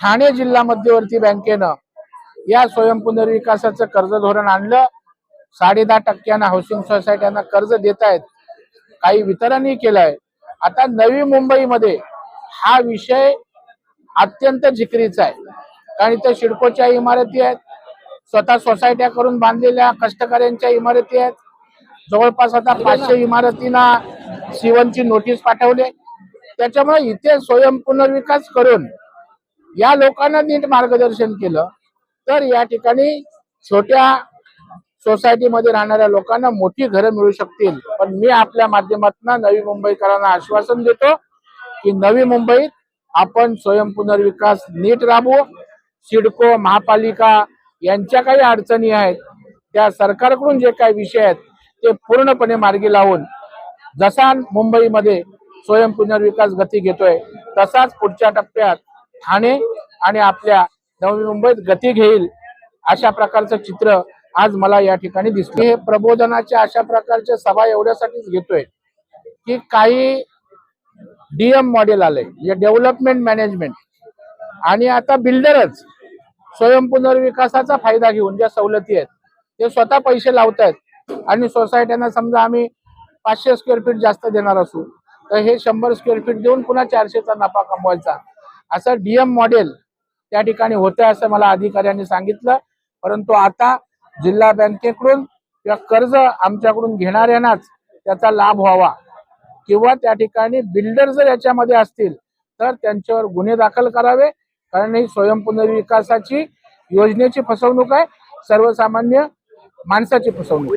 ठाणे जिल्हा मध्यवर्ती बँकेनं या स्वयं पुनर्विकासाचं कर्ज धोरण आणलं. 10.5% हाऊसिंग सोसायट्यांना कर्ज देत आहेत, काही वितरणही केलंय. आता नवी मुंबईमध्ये हा विषय अत्यंत जिकरीचा आहे, कारण इथे सिडकोच्या इमारती आहेत, स्वतः सोसायट्या करून बांधलेल्या कष्टकऱ्यांच्या इमारती आहेत. जवळपास आता 500 इमारतींना C1ची नोटीस पाठवले. त्याच्यामुळे इथे स्वयं पुनर्विकास करून या लोकांना नीट मार्गदर्शन केलं तर या ठिकाणी छोट्या सोसायटीमध्ये राहणाऱ्या लोकांना मोठी घरं मिळू शकतील. पण मी आपल्या माध्यमातून नवी मुंबईकरांना आश्वासन देतो की नवी मुंबईत आपण स्वयं पुनर्विकास नीट राबवू. सिडको, महापालिका यांच्या काही अडचणी आहेत त्या सरकारकडून जे काही विषय आहेत ते पूर्णपणे मार्गी लावून जसा मुंबईमध्ये स्वयं पुनर्विकास गती घेतोय तसाच पुढच्या टप्प्यात ठाणे आणि आपल्या नवी मुंबईत गती घेईल, अशा प्रकारचं चित्र आज मला या ठिकाणी दिसतं. हे प्रबोधनाच्या अशा प्रकारच्या सभा एवढ्यासाठीच घेतोय की काही DM मॉडेल आलंय, म्हणजे डेव्हलपमेंट मॅनेजमेंट, आणि आता बिल्डरच स्वयं पुनर्विकासाचा फायदा घेऊन ज्या सवलती आहेत ते स्वतः पैसे लावतायत आणि सोसायट्यांना समजा आम्ही 500 स्क्वेअर फीट जास्त देणार असू तर हे 100 स्क्वेअर फीट देऊन पुन्हा 400चा नफा कमवायचा, असं DM मॉडेल त्या ठिकाणी होतं असं मला अधिकाऱ्यांनी सांगितलं. परंतु आता जिल्हा बँकेकडून या कर्ज आमच्याकडून घेणाऱ्यांनाच त्याचा लाभ व्हावा किंवा त्या ठिकाणी बिल्डर जर याच्यामध्ये असतील तर त्यांच्यावर गुन्हे दाखल करावे, कारण ही स्वयं पुनर्विकासाची योजनेची फसवणूक आहे, सर्वसामान्य माणसाची फसवणूक.